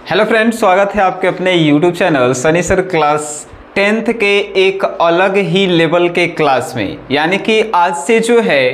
Hello friends, स्वागत है आपके अपने YouTube channel Sunny sir class 10th के एक अलग ही लेवल के क्लास में। यानी कि आज से जो है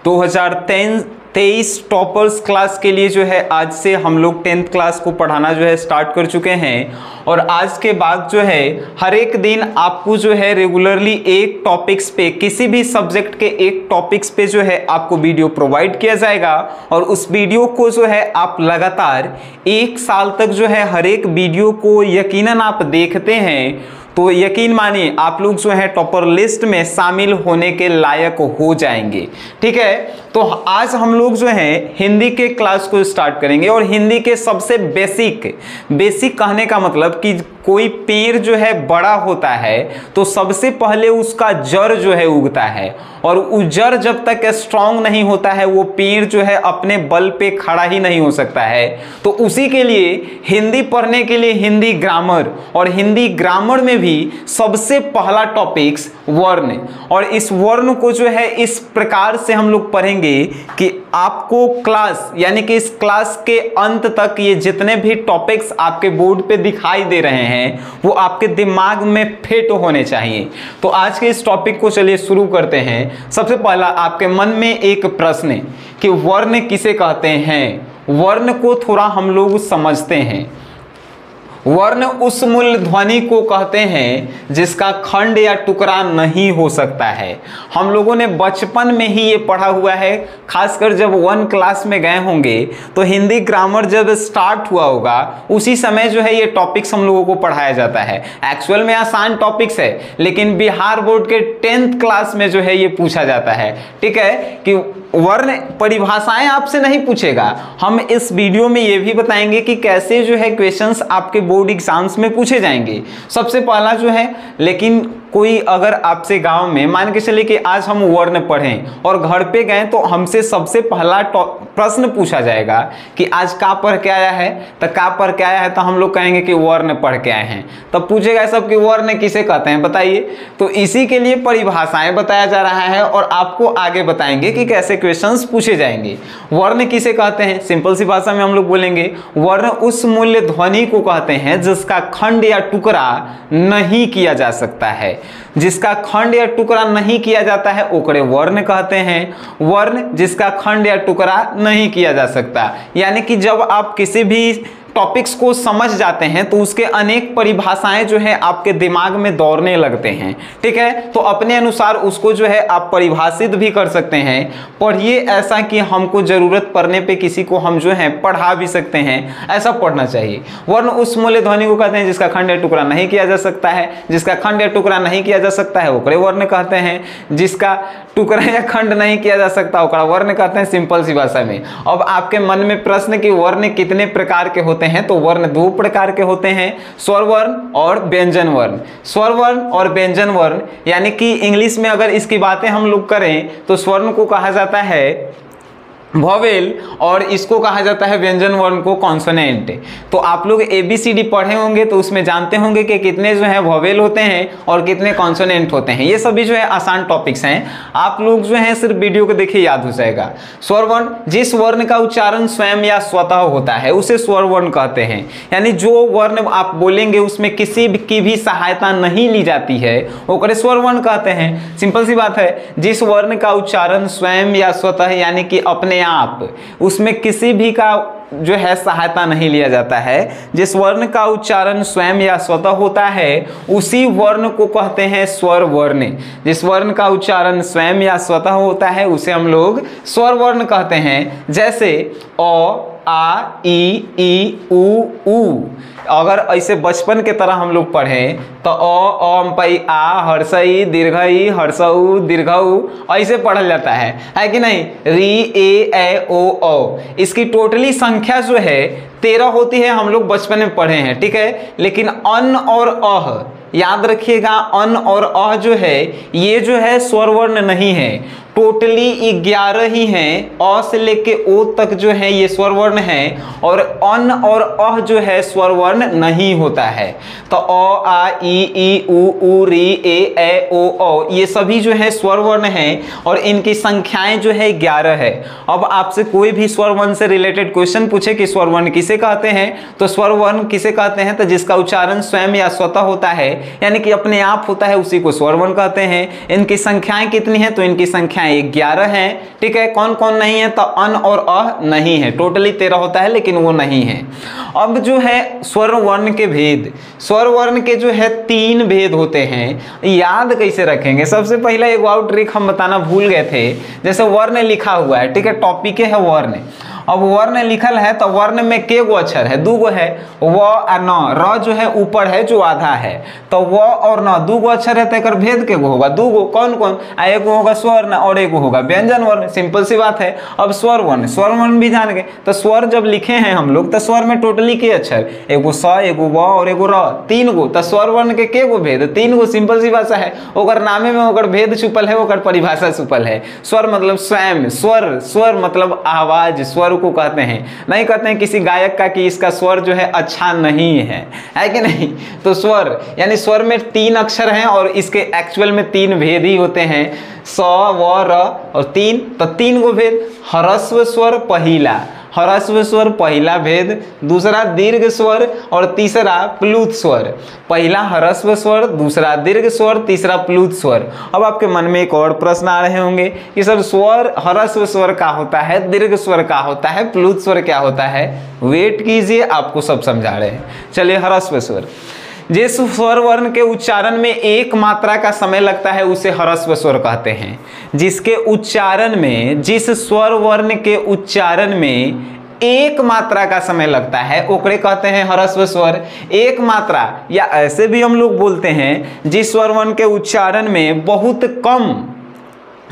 2023 टॉपर्स क्लास के लिए जो है आज से हम लोग 10th क्लास को पढ़ाना जो है स्टार्ट कर चुके हैं। और आज के बाद जो है हर एक दिन आपको जो है रेगुलरली एक टॉपिक्स पे, किसी भी सब्जेक्ट के एक टॉपिक्स पे जो है आपको वीडियो प्रोवाइड किया जाएगा। और उस वीडियो को जो है आप लगातार 1 साल तक जो है हर एक वीडियो को यकीनन आप देखते हैं तो यकीन मानिए आप लोग जो है टॉपर लिस्ट में शामिल होने के लायक हो जाएंगे। ठीक है, तो आज हम लोग जो है हिंदी के क्लास को स्टार्ट करेंगे। और हिंदी के सबसे बेसिक कहने का मतलब कि कोई पेड़ जो है बड़ा होता है तो सबसे पहले उसका जड़ जो है उगता है, और वो जड़ जब तक स्ट्रांग नहीं होता है वो पेड़ जो है अपने बल पे खड़ा ही नहीं हो सकता है। तो उसी के लिए हिंदी पढ़ने के लिए हिंदी ग्रामर, और हिंदी ग्रामर में भी सबसे पहला टॉपिक्स वर्ण। और इस वर्ण को जो है इस प्रकार से हम लोग पढ़ेंगे कि आपको क्लास यानी कि इस क्लास के अंत तक ये जितने भी टॉपिक्स आपके बोर्ड पे दिखाई दे रहे हैं वो आपके दिमाग में फिट होने चाहिए। तो आज के इस टॉपिक को चलिए शुरू करते हैं। सबसे पहला आपके मन में एक प्रश्न है कि वर्ण किसे कहते हैं। वर्ण को थोड़ा हम लोग समझते हैं। वर्ण उस मूल ध्वनि को कहते हैं जिसका खंड या टुकड़ा नहीं हो सकता है। हम लोगों ने बचपन में ही ये पढ़ा हुआ है, खासकर जब 1 क्लास में गए होंगे तो हिंदी ग्रामर जब स्टार्ट हुआ होगा उसी समय जो है ये टॉपिक्स हम लोगों को पढ़ाया जाता है। एक्चुअल में आसान टॉपिक्स है लेकिन बिहार बोर्ड के 10th क्लास में जो है ये पूछा जाता है। ठीक है, कि वर्ण परिभाषाएं आपसे नहीं पूछेगा। हम इस वीडियो में ये भी बताएंगे कि कैसे जो है क्वेश्चंस आपके बोर्ड एग्जाम्स में पूछे जाएंगे। सबसे पहला जो है, लेकिन कोई अगर आपसे गांव में मान के चले कि आज हम वर्ण पढ़ें और घर पे गए तो हमसे सबसे पहला प्रश्न पूछा जाएगा कि आज का पढ़ के आया है, तो का पढ़ के आया है तो हम लोग कहेंगे कि वर्ण पढ़ के आए हैं। तब पूछेगा सब कि वर्ण किसे कहते हैं बताइए। तो इसी के लिए परिभाषाएं बताया जा रहा है और आपको आगे बताएंगे कि कैसे क्वेश्चंस पूछे जाएंगे। वर्ण किसे कहते हैं, सिंपल सी भाषा में हम लोग बोलेंगे वर्ण उस मूल्य ध्वनि को कहते हैं जिसका खंड या टुकड़ा नहीं किया जा सकता है। जिसका खंड या टुकड़ा नहीं किया जाता है ओकरे वर्ण कहते हैं। वर्ण जिसका खंड या टुकड़ा नहीं किया जा सकता, यानी कि जब आप किसी भी टॉपिक्स को समझ जाते हैं तो उसके अनेक परिभाषाएं जो है आपके दिमाग में दौड़ने लगते हैं। ठीक है, तो अपने अनुसार उसको जो है आप परिभाषित भी कर सकते हैं। पढ़िए ऐसा कि हमको जरूरत पड़ने पे किसी को हम जो है पढ़ा भी सकते हैं, ऐसा पढ़ना चाहिए। वर्ण उस मूल्य ध्वनि को कहते हैं जिसका खंड या टुकड़ा नहीं किया जा सकता है। जिसका खंड या टुकड़ा नहीं किया जा सकता है ओकरे वर्ण कहते हैं। जिसका टुकड़ा या खंड नहीं किया जा सकता ओकरा वर्ण कहते हैं, सिंपल सी भाषा में। अब आपके मन में प्रश्न कि वर्ण कितने प्रकार के होते हैं, तो वर्ण 2 प्रकार के होते हैं, स्वर वर्ण और व्यंजन वर्ण। स्वर वर्ण और व्यंजन वर्ण, यानी कि इंग्लिश में अगर इसकी बातें हम लोग करें तो स्वर्ण को कहा जाता है वॉवेल और इसको कहा जाता है व्यंजन वर्ण को कॉन्सोनेंट। तो आप लोग ABCD पढ़े होंगे तो उसमें जानते होंगे कि कितने जो है वॉवेल होते हैं और कितने कॉन्सोनेंट होते हैं। ये सभी जो है आसान टॉपिक्स हैं, आप लोग जो है सिर्फ वीडियो को देखिए याद हो जाएगा। स्वर वर्ण जिस वर्ण का उच्चारण स्वयं या स्वतः होता है उसे स्वर वर्ण कहते हैं। यानी जो वर्ण आप बोलेंगे उसमें किसी की भी सहायता नहीं ली जाती है ओकरे स्वर वर्ण कहते हैं। सिंपल सी बात है, जिस वर्ण का उच्चारण स्वयं या स्वतः यानी कि अपने आप, उसमें किसी भी का जो है सहायता नहीं लिया जाता है, जिस वर्ण का उच्चारण स्वयं या स्वतः होता है उसी वर्ण को कहते हैं स्वर वर्ण। जिस वर्ण का उच्चारण स्वयं या स्वतः होता है उसे हम लोग स्वर वर्ण कहते हैं। जैसे अ, आ, ई, उ, ऊ। अगर ऐसे बचपन के तरह हम लोग पढ़ें तो अ, पई, आ, हर्षई, दीर्घई, हर्षऊ, दीर्घऊ ऐसे पढ़ा जाता है कि नहीं। री, ए, ओ, औ। इसकी टोटली संख्या जो है 13 होती है, हम लोग बचपन में पढ़े हैं। ठीक है, लेकिन अन और अह याद रखिएगा, अन और अह जो है ये जो है स्वर वर्ण नहीं है। टोटली 11 ही हैं। अ से लेके ओ तक जो है ये स्वर वर्ण है, और अन और अह जो है स्वर वर्ण नहीं होता है। तो अ आ ई उ री ए ओ औ ये सभी जो है स्वर वर्ण हैं, और इनकी संख्याएं जो है 11 है। अब आपसे कोई भी स्वर वर्ण से रिलेटेड क्वेश्चन पूछे कि स्वर वर्ण किसे कहते हैं, तो स्वर वर्ण किसे कहते हैं, तो जिसका उच्चारण स्वयं या स्वतः होता है, यानी कि अपने आप होता है, उसी को स्वर वर्ण कहते हैं। इनकी संख्याएं कितनी है, तो इनकी संख्याएं 11 हैं। ठीक है, कौन कौन नहीं है, तो अन और अ नहीं है। टोटली 13 होता है, लेकिन वो नहीं है। अब जो है स्वर वर्ण के भेद, स्वर वर्ण के जो है 3 भेद होते हैं। याद कैसे रखेंगे, सबसे पहला एक और ट्रिक हम बताना भूल गए थे। जैसे वर्ण लिखा हुआ है, ठीक है, टॉपिक है वर्ण। अब वर्ण लिखल है तो वर्ण में के गो अक्षर है, 2 गो है, व और न। र जो है ऊपर है जो आधा है, तो व और न 2 गो अक्षर है, तो एक भेद के गो होगा 2 गो। कौन कौन, एक होगा स्वर्ण और एक होगा व्यंजन वर्ण। सिंपल सी बात है। अब स्वर वर्ण, स्वर वर्ण भी जान गए। तो स्वर जब लिखे हैं हम लोग, तो स्वर में टोटली के अक्षर, एगो स, एगो व और एगो र, 3 गो। तो स्वर वर्ण के गो भेद, 3 गो। सिंपल सी भाषा है, ओकर नामे में ओकर भेद छुपल है, ओकर परिभाषा छुपल है। स्वर मतलब स्वयं, स्वर, स्वर मतलब आवाज, स्वर को कहते हैं। नहीं कहते हैं किसी गायक का कि इसका स्वर जो है अच्छा नहीं है कि नहीं। तो स्वर यानी स्वर में 3 अक्षर हैं, और इसके एक्चुअल में 3 भेद ही होते हैं, स, व, र और 3। तो 3 गो भेद। ह्रस्व स्वर पहिला, ह्रस्व स्वर पहला भेद, दूसरा दीर्घ स्वर और तीसरा प्लुत स्वर। पहला ह्रस्व स्वर, दूसरा दीर्घ स्वर, तीसरा प्लुत स्वर। अब आपके मन में एक और प्रश्न आ रहे होंगे कि सर स्वर, ह्रस्व स्वर क्या होता है, दीर्घ स्वर क्या होता है, प्लुत स्वर क्या होता है। वेट कीजिए, आपको सब समझा रहे हैं। चलिए, ह्रस्व स्वर, जिस स्वर वर्ण के उच्चारण में 1 मात्रा का समय लगता है उसे ह्रस्व स्वर कहते हैं। जिसके उच्चारण में, जिस स्वर वर्ण के उच्चारण में 1 मात्रा का समय लगता है ओकरे कहते हैं ह्रस्व स्वर। 1 मात्रा, या ऐसे भी हम लोग बोलते हैं जिस स्वर वर्ण के उच्चारण में बहुत कम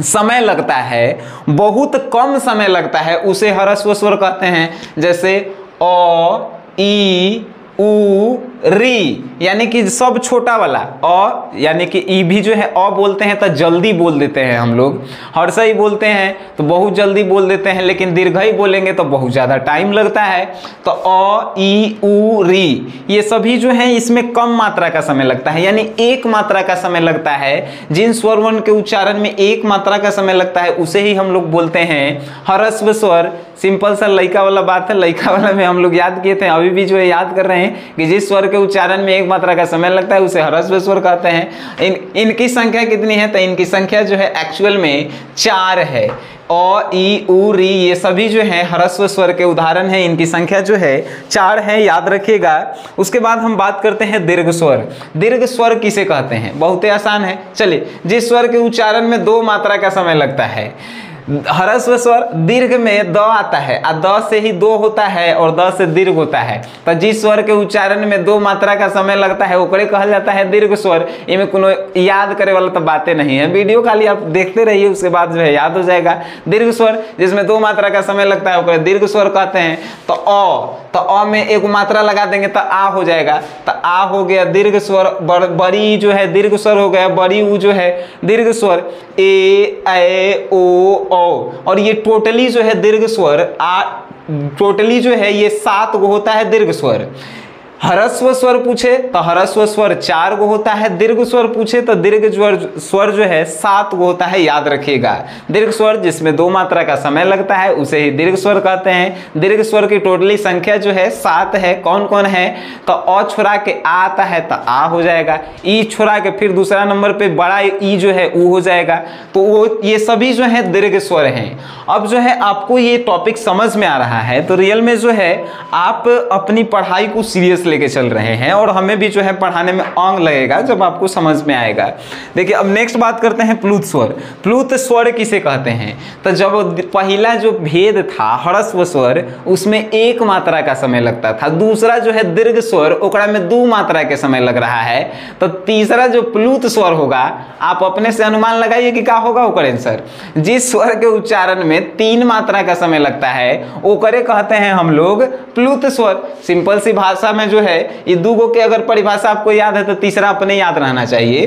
समय लगता है, बहुत कम समय लगता है, उसे ह्रस्व स्वर कहते हैं। जैसे अ, ई, उ, री, यानी कि सब छोटा वाला। अ यानी कि ई भी जो है अ बोलते हैं तो जल्दी बोल देते हैं हम लोग। हर्षई बोलते हैं तो बहुत जल्दी बोल देते हैं, लेकिन दीर्घई बोलेंगे तो बहुत ज़्यादा टाइम लगता है। तो अ, ई, उ, री ये सभी जो हैं इसमें कम मात्रा का समय लगता है, यानी 1 मात्रा का समय लगता है। जिन स्वर वर्ण के उच्चारण में 1 मात्रा का समय लगता है उसे ही हम लोग बोलते हैं ह्रस्व स्वर। सिंपल सा लइका वाला बात है, लइका वाला में हम लोग याद किए थे, अभी भी जो है याद कर रहे हैं कि जिस स्वर के उच्चारण में 1 मात्रा का समय लगता है उसे ह्रस्व स्वर कहते हैं। इनकी संख्या कितनी है, तो इनकी संख्या जो है एक्चुअल में 4 है। अ, ई, उ, री ये सभी जो है ह्रस्व स्वर के उदाहरण हैं। इनकी संख्या जो है 4 है, याद रखिएगा। उसके बाद हम बात करते हैं दीर्घ स्वर। दीर्घ स्वर किसे कहते हैं, बहुत ही आसान है। चलिए, जिस स्वर के उच्चारण में 2 मात्रा का समय लगता है, ह्रस्व स्वर। दीर्घ में द आता है, और द से ही 2 होता है, और द से दीर्घ होता है। तो जिस स्वर के उच्चारण में 2 मात्रा का समय लगता है ओकरे कहल जाता है दीर्घ स्वर। इनमें कोनो याद करे वाला तो बातें नहीं है, वीडियो खाली आप देखते रहिए, उसके बाद जो है याद हो जाएगा। दीर्घ स्वर जिसमें 2 मात्रा का समय लगता है ओकरे दीर्घ स्वर कहते हैं। तो अ में 1 मात्रा लगा देंगे तो आ हो जाएगा, तो आ हो गया दीर्घ स्वर। बड़ी जो है दीर्घ स्वर हो गया, बड़ी ऊ जो है दीर्घ स्वर। ए, ओ, और ये टोटली जो है दीर्घ स्वर टोटली जो है ये 7 गो होता है दीर्घ स्वर। ह्रस्व स्वर पूछे तो ह्रस्व स्वर 4 गो होता है, दीर्घ स्वर पूछे तो दीर्घ स्वर जो है 7 गो होता है, याद रखिएगा। दीर्घ स्वर जिसमें 2 मात्रा का समय लगता है उसे ही दीर्घ स्वर कहते हैं। दीर्घ स्वर की टोटली संख्या जो है 7 है। कौन कौन है, तो अ छोड़ा के आ आता है तो आ हो जाएगा, ई छोड़ा के फिर दूसरा नंबर पे बड़ा ई जो है ऊ हो जाएगा। तो वो ये सभी जो है दीर्घ स्वर हैं। अब जो है आपको ये टॉपिक समझ में आ रहा है तो रियल में जो है आप अपनी पढ़ाई को सीरियस लेके चल रहे हैं, और हमें भी जो है पढ़ाने में अंग लगेगा जब आपको समझ में आएगा। देखिए, अब नेक्स्ट बात करते हैं प्लुत स्वर। प्लुत स्वर किसे कहते हैं, तो जब पहला जो भेद था ह्रस्व स्वर उसमें 1 मात्रा का समय लगता था, दूसरा जो है दीर्घ स्वर ओकरा में 2 मात्रा के समय लग रहा है, तो तीसरा जो प्लुत स्वर होगा आप अपने से अनुमान लगाइए कि क्या होगा ओकर आंसर। जिस स्वर के उच्चारण में 3 मात्रा का समय लगता है ओकरे कहते हैं हम लोग प्लुत स्वर। सिंपल सी भाषा में जो है ये 2 गो के अगर परिभाषा आपको याद है तो तीसरा अपने याद रहना चाहिए।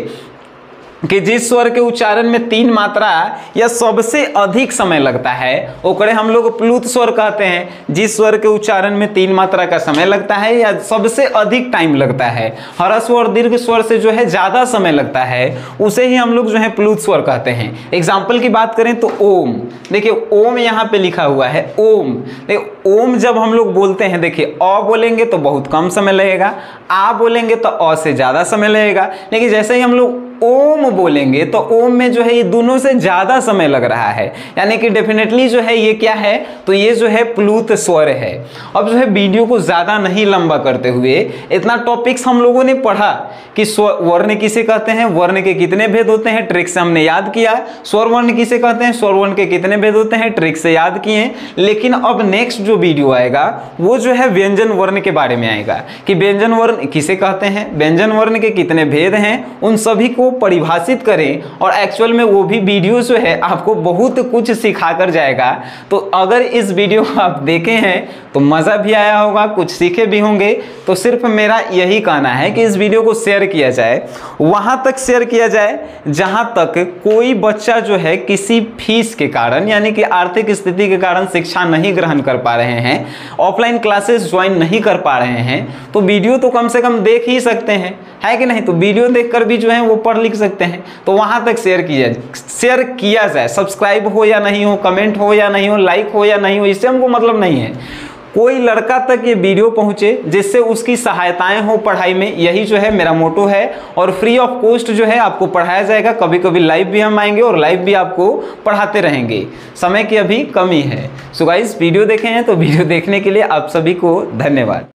कि जिस स्वर के उच्चारण में 3 मात्रा या सबसे अधिक समय लगता है ओकरे हम लोग प्लूत स्वर कहते हैं। जिस स्वर के उच्चारण में 3 मात्रा का समय लगता है या सबसे अधिक टाइम लगता है, ह्रस्व और दीर्घ स्वर से जो है ज्यादा समय लगता है, उसे ही हम लोग जो है प्लूत स्वर कहते हैं। एग्जाम्पल की बात करें तो ओम, देखिए ओम यहाँ पे लिखा हुआ है ओम। देखिए ओम जब हम लोग बोलते हैं, देखिए अ बोलेंगे तो बहुत कम समय लगेगा, आ बोलेंगे तो अ से ज्यादा समय लगेगा, लेकिन जैसे ही हम लोग ओम बोलेंगे तो ओम में जो है ये दोनों से ज्यादा समय लग रहा है, यानी कि डेफिनेटली जो है ये क्या है, तो ये जो है प्लूत स्वर है। अब जो है वीडियो को ज्यादा नहीं लंबा करते हुए, इतना टॉपिक्स हम लोगों ने पढ़ा कि वर्ण किसे कहते हैं, वर्ण के कितने भेद होते हैं, ट्रिक से हमने याद किया। स्वर वर्ण किसे कहते हैं, स्वर वर्ण के कितने भेद होते हैं, ट्रिक से याद किए। लेकिन अब नेक्स्ट जो वीडियो आएगा वो जो है व्यंजन वर्ण के बारे में आएगा कि व्यंजन वर्ण किसे कहते हैं, व्यंजन वर्ण के कितने भेद हैं, उन सभी को परिभाषित करें। और एक्चुअल में वो भी वीडियो जो है आपको बहुत कुछ सिखा कर जाएगा। तो अगर इस वीडियो को आप देखे हैं तो मजा भी आया होगा, कुछ सीखे भी होंगे। तो सिर्फ मेरा यही कहना है कि इस वीडियो को शेयर किया जाए, वहां तक शेयर किया जाए जहां तक कोई बच्चा जो है किसी फीस के कारण, यानी कि आर्थिक स्थिति के कारण शिक्षा नहीं ग्रहण कर पा रहे हैं, ऑफलाइन क्लासेस ज्वाइन नहीं कर पा रहे हैं, तो वीडियो तो कम से कम देख ही सकते हैं, है कि नहीं। तो वीडियो देखकर भी जो है वो पढ़ लिख सकते हैं। तो वहां तक शेयर किया जाए। सब्सक्राइब हो या नहीं हो, कमेंट हो या नहीं हो, लाइक हो या नहीं हो, इससे हमको मतलब नहीं है। कोई लड़का तक ये वीडियो पहुंचे जिससे उसकी सहायताएं हो पढ़ाई में, यही जो है मेरा मोटो है। और फ्री ऑफ कॉस्ट जो है आपको पढ़ाया जाएगा। कभी कभी लाइव भी हम आएंगे और लाइव भी आपको पढ़ाते रहेंगे। समय की अभी कमी है। सो गाइस, वीडियो देखे हैं तो वीडियो देखने के लिए आप सभी को धन्यवाद।